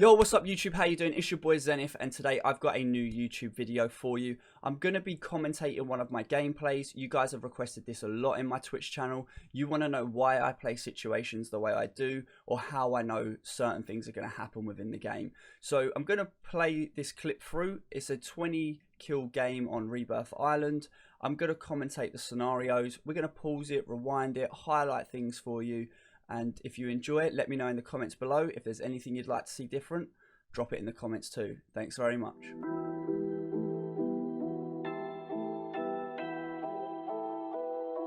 Yo, what's up YouTube? How you doing? It's your boy Zenith, and today I've got a new YouTube video for you. I'm going to be commentating one of my gameplays. You guys have requested this a lot in my Twitch channel. You want to know why I play situations the way I do, or how I know certain things are going to happen within the game. So I'm going to play this clip through. It's a 20 kill game on Rebirth Island. I'm going to commentate the scenarios. We're going to pause it, rewind it, highlight things for you. And if you enjoy it, let me know in the comments below. If there's anything you'd like to see different, drop it in the comments too. Thanks very much.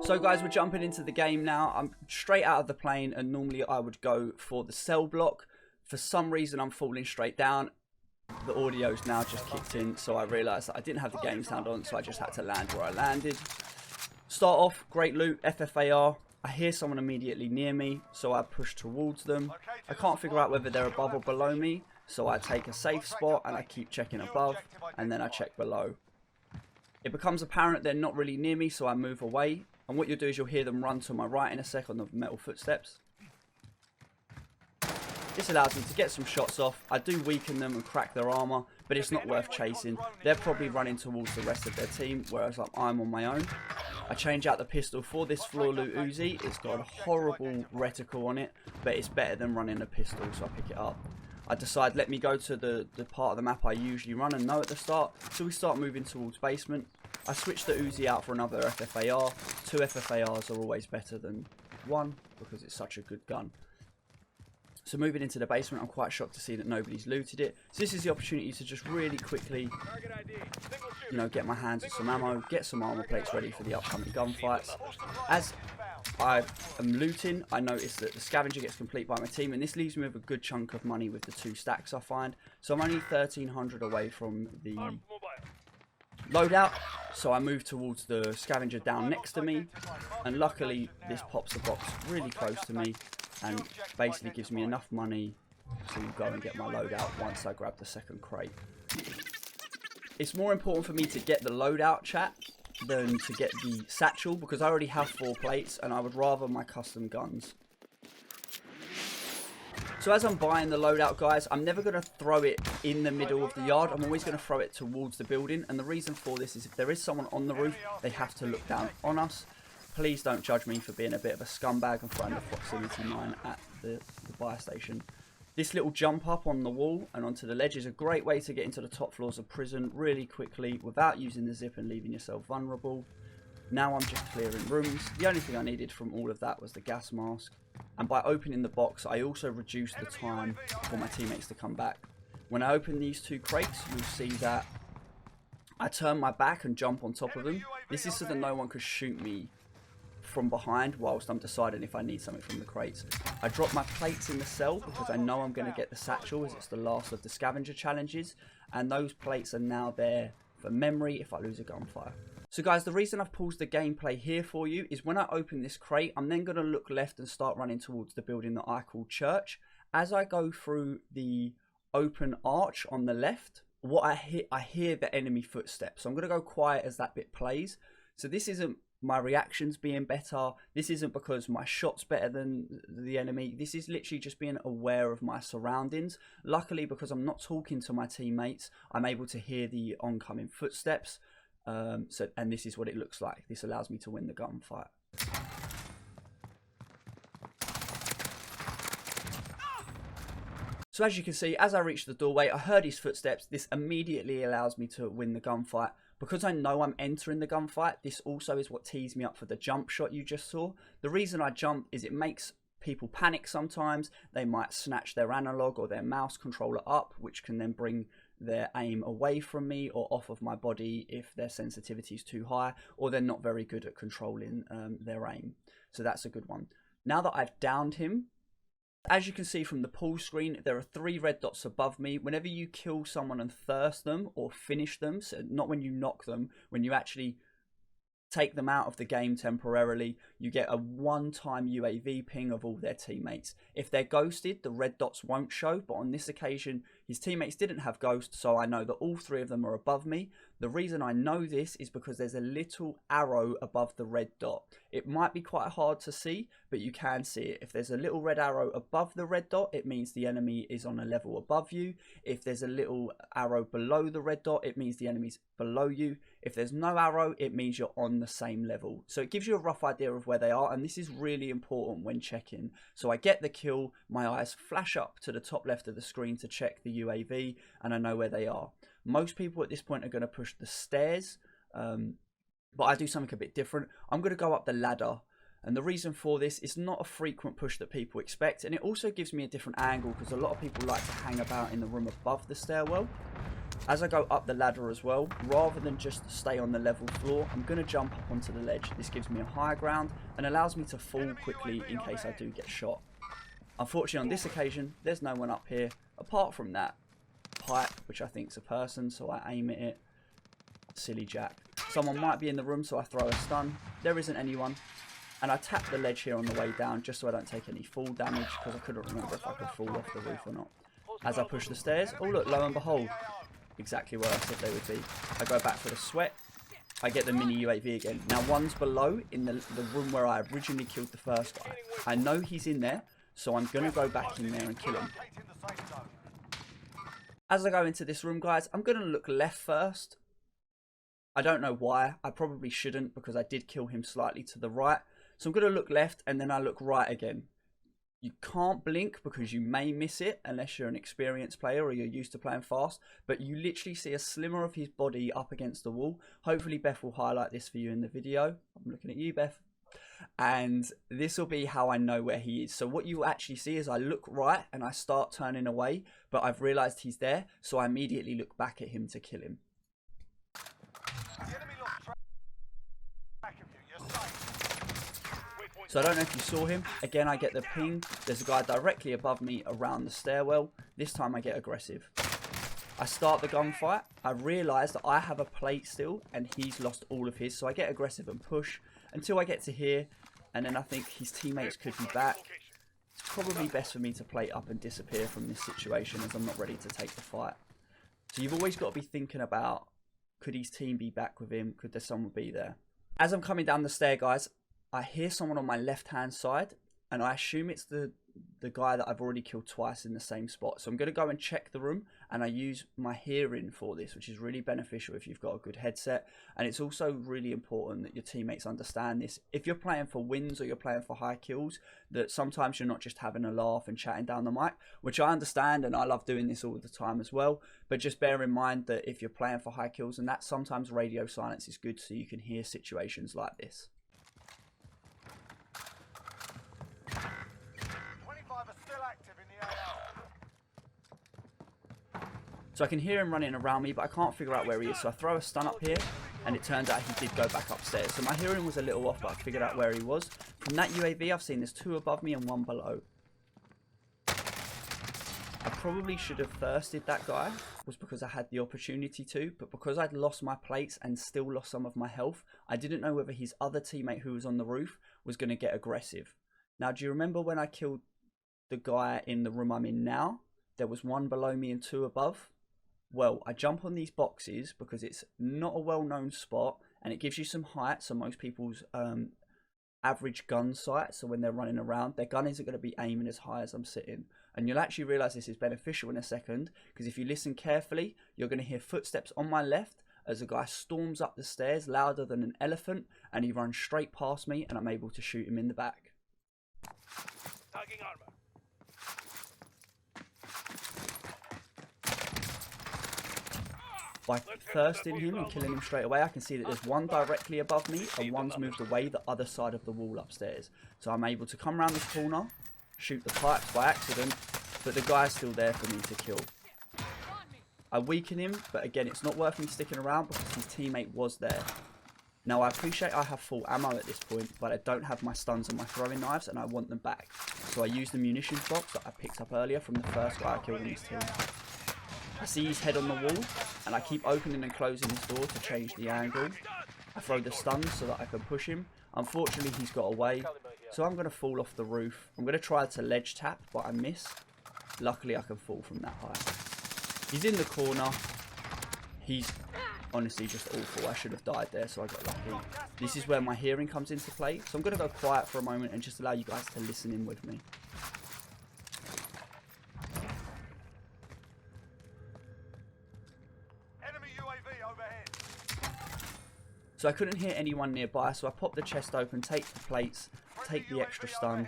So guys, we're jumping into the game now. I'm straight out of the plane, and normally I would go for the cell block. For some reason, I'm falling straight down. The audio's now just kicked in, so I realised that I didn't have the game sound on, so I just had to land where I landed. Start off, great loot, FFAR. I hear someone immediately near me, so I push towards them. I can't figure out whether they're above or below me, so I take a safe spot and I keep checking above, and then I check below. It becomes apparent they're not really near me, so I move away. And what you'll do is you'll hear them run to my right in a second of metal footsteps. This allows me to get some shots off. I do weaken them and crack their armor, but it's not worth chasing. They're probably running towards the rest of their team, whereas I'm on my own. I change out the pistol for this floor loot Uzi. It's got a horrible reticle on it, but it's better than running a pistol, so I pick it up. I decide, let me go to the part of the map I usually run and know at the start, so we start moving towards basement. I switch the Uzi out for another FFAR. 2 FFARs are always better than 1, because it's such a good gun. So moving into the basement, I'm quite shocked to see that nobody's looted it. So this is the opportunity to just really quickly, you know, get my hands on some ammo, get some armor plates ready for the upcoming gunfights. As I am looting, I notice that the scavenger gets complete by my team, and this leaves me with a good chunk of money with the 2 stacks I find. So I'm only 1,300 away from the loadout, so I move towards the scavenger down next to me, and luckily this pops the box really close to me and basically gives me enough money to go and get my loadout once I grab the second crate. It's more important for me to get the loadout, chat, than to get the satchel, because I already have 4 plates and I would rather my custom guns. So as I'm buying the loadout, guys, I'm never going to throw it in the middle of the yard. I'm always going to throw it towards the building, and the reason for this is if there is someone on the roof, they have to look down on us. Please don't judge me for being a bit of a scumbag and throwing the proximity mine at the buy station. This little jump up on the wall and onto the ledge is a great way to get into the top floors of prison really quickly without using the zip and leaving yourself vulnerable. Now I'm just clearing rooms. The only thing I needed from all of that was the gas mask. And by opening the box, I also reduced the time for my teammates to come back. When I open these 2 crates, you'll see that I turn my back and jump on top of them. This is so that no one could shoot me from behind whilst I'm deciding if I need something from the crates. I drop my plates in the cell because I know I'm going to get the satchel, as it's the last of the scavenger challenges, and those plates are now there for memory if I lose a gunfire. So guys, the reason I've paused the gameplay here for you is when I open this crate, I'm then going to look left and start running towards the building that I call church. As I go through the open arch on the left, what I hear the enemy footsteps. So I'm going to go quiet as that bit plays. So this isn't my reactions being better, this isn't because my shot's better than the enemy, this is literally just being aware of my surroundings. Luckily, because I'm not talking to my teammates, I'm able to hear the oncoming footsteps, and this is what it looks like. This allows me to win the gunfight. So as you can see, as I reach the doorway, I heard his footsteps. This immediately allows me to win the gunfight. Because I know I'm entering the gunfight, this also is what tees me up for the jump shot you just saw. The reason I jump is it makes people panic sometimes. They might snatch their analog or their mouse controller up, which can then bring their aim away from me or off of my body if their sensitivity is too high, or they're not very good at controlling their aim. So that's a good one. Now that I've downed him, as you can see from the pull screen, there are 3 red dots above me. Whenever you kill someone and thirst them or finish them, so not when you knock them, when you actually take them out of the game temporarily, you get a one-time UAV ping of all their teammates. If they're ghosted, the red dots won't show, but on this occasion, his teammates didn't have ghosts, so I know that all 3 of them are above me. The reason I know this is because there's a little arrow above the red dot. It might be quite hard to see, but you can see it. If there's a little red arrow above the red dot, it means the enemy is on a level above you. If there's a little arrow below the red dot, it means the enemy's below you. If there's no arrow, it means you're on the same level. So it gives you a rough idea of where they are, and this is really important when checking. So I get the kill, my eyes flash up to the top left of the screen to check the UAV, and I know where they are. Most people at this point are going to push the stairs, but I do something a bit different. I'm going to go up the ladder, and the reason for this is not a frequent push that people expect, and it also gives me a different angle because a lot of people like to hang about in the room above the stairwell. As I go up the ladder as well, rather than just stay on the level floor, I'm going to jump up onto the ledge. This gives me a higher ground and allows me to fall quickly in case I do get shot. Unfortunately, on this occasion, there's no one up here apart from that pipe, which I think is a person, so I aim at it. Silly Jack. Someone might be in the room, so I throw a stun. There isn't anyone, and I tap the ledge here on the way down just so I don't take any fall damage, because I couldn't remember if I could fall off the roof or not. As I push the stairs, oh look, lo and behold, exactly where I said they would be. I go back for the sweat. I get the mini UAV again. Now one's below in the room where I originally killed the first guy. I know he's in there, so I'm going to go back in there and kill him. As I go into this room, guys, I'm going to look left first. I don't know why. I probably shouldn't because I did kill him slightly to the right. So I'm going to look left and then I look right again. You can't blink because you may miss it unless you're an experienced player or you're used to playing fast. But you literally see a slimmer of his body up against the wall. Hopefully Beth will highlight this for you in the video. I'm looking at you, Beth. And this will be how I know where he is. So what you actually see is I look right and I start turning away, but I've realized he's there, so I immediately look back at him to kill him. So I don't know if you saw him. Again, I get the ping. There's a guy directly above me around the stairwell. This time I get aggressive. I start the gunfight. I realise that I have a plate still and he's lost all of his, so I get aggressive and push until I get to here, and then I think his teammates could be back. It's probably best for me to plate up and disappear from this situation as I'm not ready to take the fight. So you've always got to be thinking about, could his team be back with him? Could there someone be there? As I'm coming down the stair, guys, I hear someone on my left hand side, and I assume it's the guy that I've already killed twice in the same spot. So I'm going to go and check the room, and I use my hearing for this, which is really beneficial if you've got a good headset. And it's also really important that your teammates understand this. If you're playing for wins or you're playing for high kills, that sometimes you're not just having a laugh and chatting down the mic, which I understand, and I love doing this all the time as well. But just bear in mind that if you're playing for high kills and that, sometimes radio silence is good so you can hear situations like this. So I can hear him running around me, but I can't figure out where he is. So I throw a stun up here, and it turns out he did go back upstairs. So my hearing was a little off, but I figured out where he was. From that UAV, I've seen there's 2 above me and 1 below. I probably should have thirsted that guy, was because I had the opportunity to, but because I'd lost my plates and still lost some of my health, I didn't know whether his other teammate who was on the roof was going to get aggressive. Now, do you remember when I killed the guy in the room I'm in now? There was 1 below me and 2 above. Well, I jump on these boxes because it's not a well-known spot and it gives you some height. So most people's average gun sight, so when they're running around, their gun isn't going to be aiming as high as I'm sitting. And you'll actually realise this is beneficial in a second, because if you listen carefully, you're going to hear footsteps on my left as a guy storms up the stairs louder than an elephant, and he runs straight past me and I'm able to shoot him in the back. Tagging armor. By thirsting him and killing him straight away, I can see that there's 1 directly above me and 1's moved away the other side of the wall upstairs. So I'm able to come around this corner, shoot the pipes by accident, but the guy's still there for me to kill. I weaken him, but again, it's not worth me sticking around because his teammate was there. Now, I appreciate I have full ammo at this point, but I don't have my stuns and my throwing knives, and I want them back. So I use the munitions box that I picked up earlier from the first guy I killed in this team. I see his head on the wall, and I keep opening and closing his door to change the angle. I throw the stuns so that I can push him. Unfortunately, he's got away, so I'm going to fall off the roof. I'm going to try to ledge tap, but I miss. Luckily, I can fall from that high. He's in the corner. He's honestly just awful. I should have died there, so I got lucky. This is where my hearing comes into play. So I'm going to go quiet for a moment and just allow you guys to listen in with me. Enemy UAV overhead. So I couldn't hear anyone nearby, so I popped the chest open, take the plates, take the extra stun,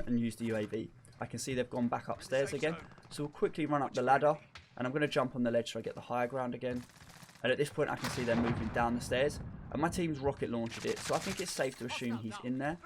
and use the UAV. I can see they've gone back upstairs again, so we'll quickly run up the ladder, and I'm going to jump on the ledge so I get the higher ground again. And at this point I can see they're moving down the stairs, and my team's rocket launched it, so I think it's safe to assume he's in there.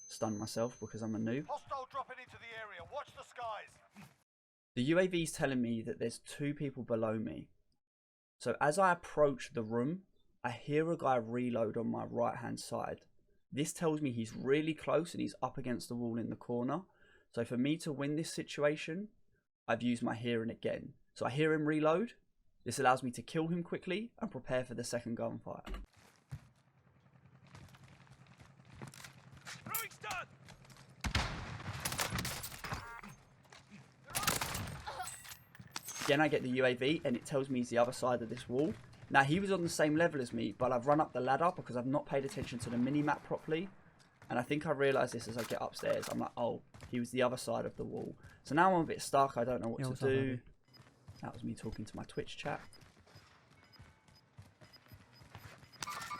Stun myself because I'm a noob. Hostile dropping into the area. Watch the skies. The UAV's telling me that there's 2 people below me. So as I approach the room, I hear a guy reload on my right hand side. This tells me he's really close and he's up against the wall in the corner. So for me to win this situation, I've used my hearing again. So I hear him reload. This allows me to kill him quickly and prepare for the second gunfight. Again, I get the UAV and it tells me he's the other side of this wall. Now, he was on the same level as me, but I've run up the ladder because I've not paid attention to the mini-map properly. And I think I realised this as I get upstairs. I'm like, oh, he was the other side of the wall. So now I'm a bit stuck. I don't know what to do. That was me talking to my Twitch chat.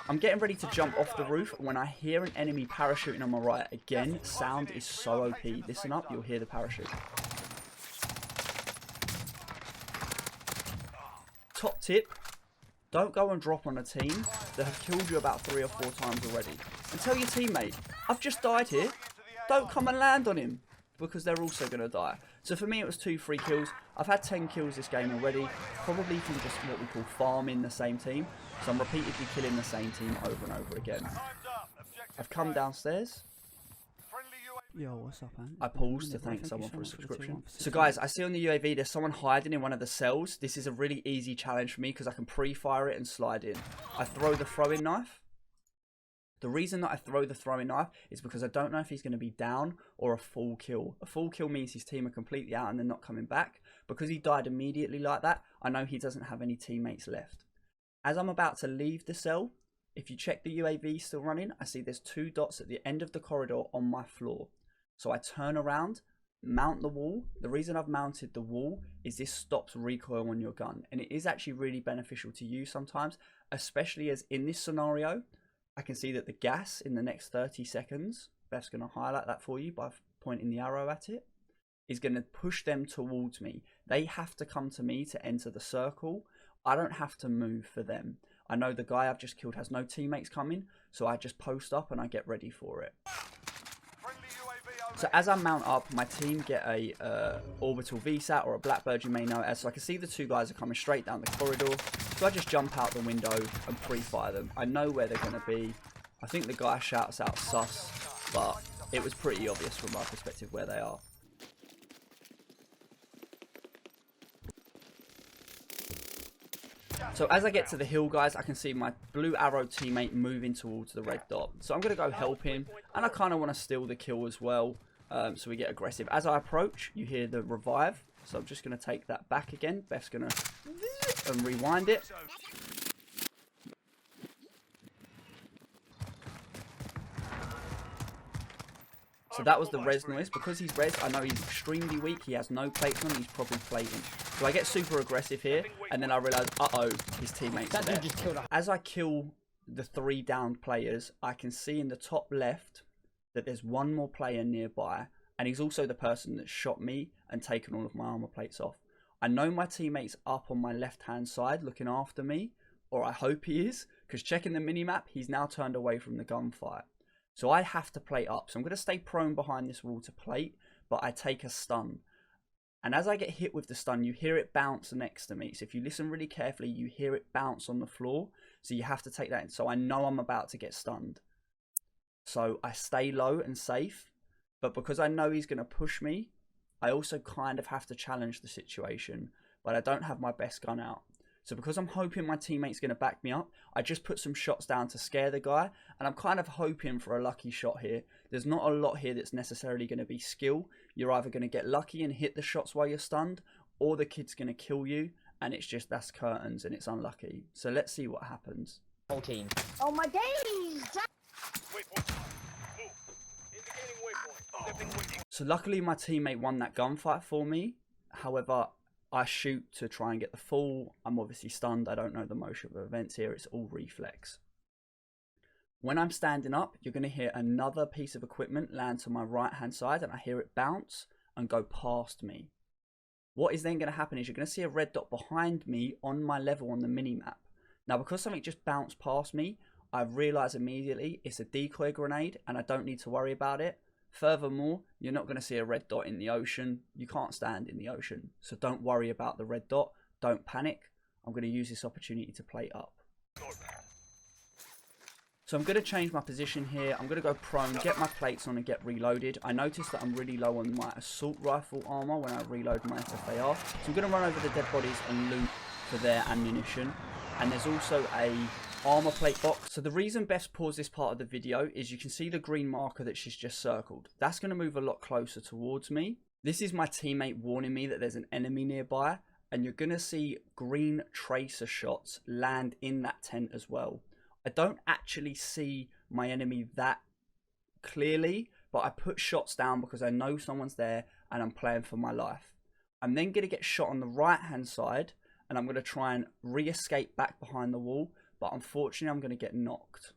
I'm getting ready to jump off the roof when I hear an enemy parachuting on my right. Again, sound is so OP. Listen up, you'll hear the parachute. Top tip, don't go and drop on a team that have killed you about 3 or 4 times already. And tell your teammate, I've just died here. Don't come and land on him, because they're also going to die. So for me, it was 2 free kills. I've had 10 kills this game already, probably from just what we call farming the same team. So I'm repeatedly killing the same team over and over again. I've come downstairs. Yo, what's up, man? I paused to thank someone for a subscription. So guys, I see on the UAV there's someone hiding in one of the cells. This is a really easy challenge for me because I can pre-fire it and slide in. I throw the throwing knife. The reason that I throw the throwing knife is because I don't know if he's going to be down or a full kill. A full kill means his team are completely out and they're not coming back. Because he died immediately like that, I know he doesn't have any teammates left. As I'm about to leave the cell, if you check the UAV still running, I see there's 2 dots at the end of the corridor on my floor. So I turn around, mount the wall. The reason I've mounted the wall is this stops recoil on your gun. And it is actually really beneficial to use sometimes, especially as in this scenario, I can see that the gas in the next 30 seconds, Beth's going to highlight that for you by pointing the arrow at it, is going to push them towards me. They have to come to me to enter the circle. I don't have to move for them. I know the guy I've just killed has no teammates coming, so I just post up and I get ready for it. So as I mount up, my team get a orbital VSAT or a Blackbird, you may know it as. So I can see the 2 guys are coming straight down the corridor. So I just jump out the window and pre-fire them. I know where they're going to be. I think the guy shouts out sus, but it was pretty obvious from my perspective where they are. So as I get to the hill, guys, I can see my blue arrow teammate moving towards the red dot. So I'm going to go help him, and I kind of want to steal the kill as well, so we get aggressive. As I approach, you hear the revive, so I'm just going to take that back again. Beth's going to and rewind it. So that was the res noise. Because he's res, I know he's extremely weak. He has no plates on, he's probably plating. So I get super aggressive here, and then I realise, uh-oh, his teammates are there. As I kill the 3 downed players, I can see in the top left that there's 1 more player nearby, and he's also the person that shot me and taken all of my armor plates off. I know my teammate's up on my left-hand side looking after me, or I hope he is, because checking the minimap, he's now turned away from the gunfight. So I have to plate up. So I'm going to stay prone behind this wall to plate, but I take a stun. And as I get hit with the stun, you hear it bounce next to me. So if you listen really carefully, you hear it bounce on the floor. So you have to take that in. So I know I'm about to get stunned. So I stay low and safe. But because I know he's going to push me, I also kind of have to challenge the situation. But I don't have my best gun out. So because I'm hoping my teammate's going to back me up, I just put some shots down to scare the guy. And I'm kind of hoping for a lucky shot here. There's not a lot here that's necessarily going to be skill. You're either going to get lucky and hit the shots while you're stunned, or the kid's going to kill you, and it's just, that's curtains, and it's unlucky. So let's see what happens. Whole team. Oh my days! So luckily my teammate won that gunfight for me. However, I shoot to try and get the fall. I'm obviously stunned. I don't know the motion of events here. It's all reflex. When I'm standing up, you're going to hear another piece of equipment land to my right hand side, and I hear it bounce and go past me. What is then going to happen is you're going to see a red dot behind me on my level on the mini-map. Now, because something just bounced past me, I realise immediately it's a decoy grenade and I don't need to worry about it. Furthermore, you're not going to see a red dot in the ocean. You can't stand in the ocean. So don't worry about the red dot. Don't panic. I'm going to use this opportunity to plate up. So I'm going to change my position here. I'm going to go prone, get my plates on and get reloaded. I noticed that I'm really low on my assault rifle armor when I reload my SFAR. So I'm going to run over the dead bodies and loot for their ammunition. And there's also a armor plate box. So the reason Beth's paused this part of the video is you can see the green marker that she's just circled. That's going to move a lot closer towards me. This is my teammate warning me that there's an enemy nearby, and you're going to see green tracer shots land in that tent as well. I don't actually see my enemy that clearly, but I put shots down because I know someone's there and I'm playing for my life. I'm then going to get shot on the right hand side, and I'm going to try and re-escape back behind the wall, but unfortunately I'm going to get knocked.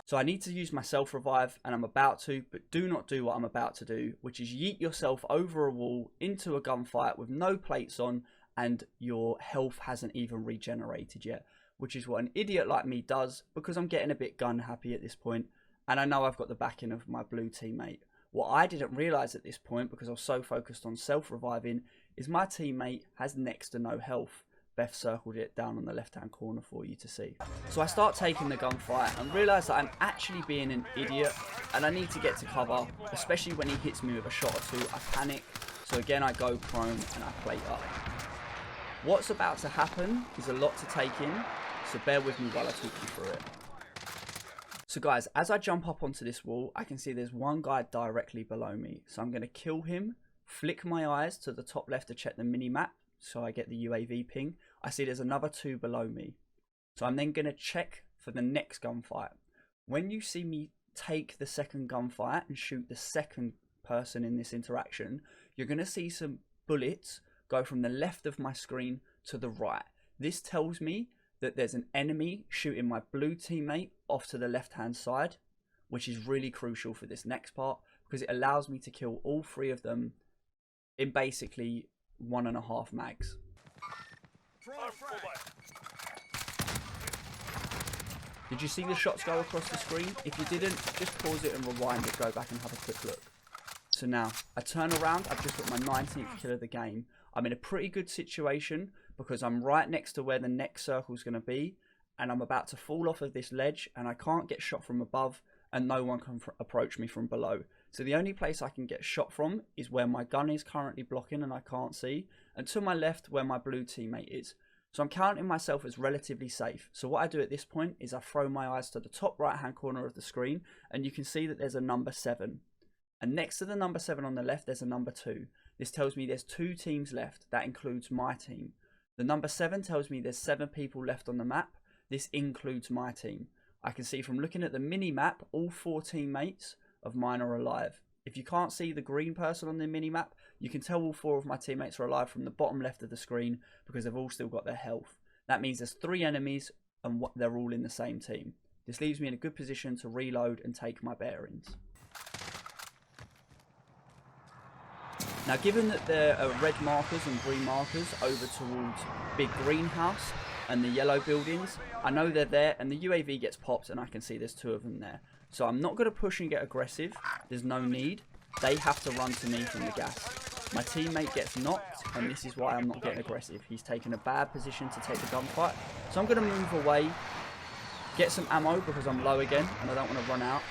So I need to use my self-revive, and I'm about to, but do not do what I'm about to do, which is yeet yourself over a wall into a gunfight with no plates on, and your health hasn't even regenerated yet, which is what an idiot like me does, because I'm getting a bit gun happy at this point, and I know I've got the backing of my blue teammate. What I didn't realise at this point, because I was so focused on self-reviving, is my teammate has next to no health. Beth circled it down on the left-hand corner for you to see. So I start taking the gunfight and realise that I'm actually being an idiot, and I need to get to cover, especially when he hits me with a shot or two. I panic, so again I go prone and I plate up. What's about to happen is a lot to take in, so bear with me while I talk you through it. So guys, as I jump up onto this wall, I can see there's one guy directly below me. So I'm going to kill him, flick my eyes to the top left to check the mini-map, so I get the UAV ping. I see there's another two below me. So I'm then going to check for the next gunfight. When you see me take the second gunfight and shoot the second person in this interaction, you're going to see some bullets go from the left of my screen to the right. This tells me that there's an enemy shooting my blue teammate off to the left hand side, which is really crucial for this next part, because it allows me to kill all three of them in basically 1.5 mags. Did you see the shots go across the screen? If you didn't, just pause it and rewind it, go back and have a quick look. So now, I turn around, I've just got my 19th kill of the game. I'm in a pretty good situation because I'm right next to where the next circle is going to be, and I'm about to fall off of this ledge, and I can't get shot from above, and no one can approach me from below. So the only place I can get shot from is where my gun is currently blocking and I can't see, and to my left where my blue teammate is. So I'm counting myself as relatively safe. So what I do at this point is I throw my eyes to the top right hand corner of the screen, and you can see that there's a number 7. And next to the number 7 on the left, there's a number 2. This tells me there's 2 teams left. That includes my team. The number 7 tells me there's 7 people left on the map. This includes my team. I can see from looking at the mini-map, all 4 teammates of mine are alive. If you can't see the green person on the mini-map, you can tell all 4 of my teammates are alive from the bottom left of the screen, because they've all still got their health. That means there's 3 enemies and they're all in the same team. This leaves me in a good position to reload and take my bearings. Now, given that there are red markers and green markers over towards big greenhouse and the yellow buildings, I know they're there, and the UAV gets popped and I can see there's 2 of them there. So I'm not going to push and get aggressive. There's no need. They have to run to me from the gas. My teammate gets knocked, and this is why I'm not getting aggressive. He's taken a bad position to take the gunfight. So I'm going to move away, get some ammo because I'm low again and I don't want to run out.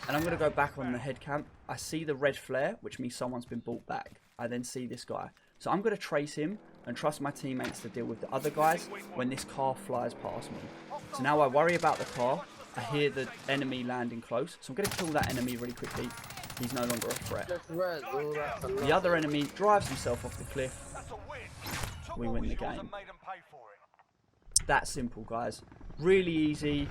And I'm going to go back on the head camp. I see the red flare, which means someone's been brought back. I then see this guy. So I'm going to trace him and trust my teammates to deal with the other guys when this car flies past me. So now I worry about the car. I hear the enemy landing close, so I'm going to kill that enemy really quickly. He's no longer a threat. The other enemy drives himself off the cliff. We win the game. That simple, guys. Really easy.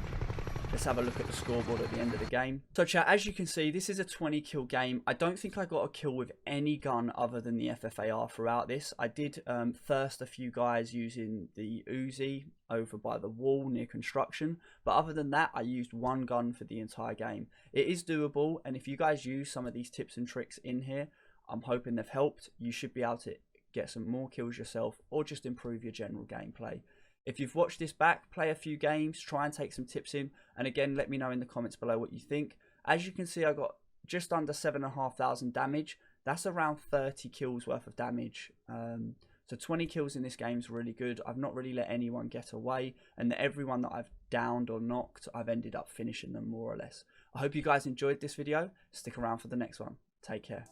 Let's have a look at the scoreboard at the end of the game. So chat, as you can see, this is a 20 kill game. I don't think I got a kill with any gun other than the FFAR throughout this. I did thirst a few guys using the Uzi over by the wall near construction. But other than that, I used one gun for the entire game. It is doable, and if you guys use some of these tips and tricks in here, I'm hoping they've helped. You should be able to get some more kills yourself or just improve your general gameplay. If you've watched this back, play a few games, try and take some tips in. And again, let me know in the comments below what you think. As you can see, I got just under 7,500 damage. That's around 30 kills worth of damage. So 20 kills in this game is really good. I've not really let anyone get away. And everyone that I've downed or knocked, I've ended up finishing them more or less. I hope you guys enjoyed this video. Stick around for the next one. Take care.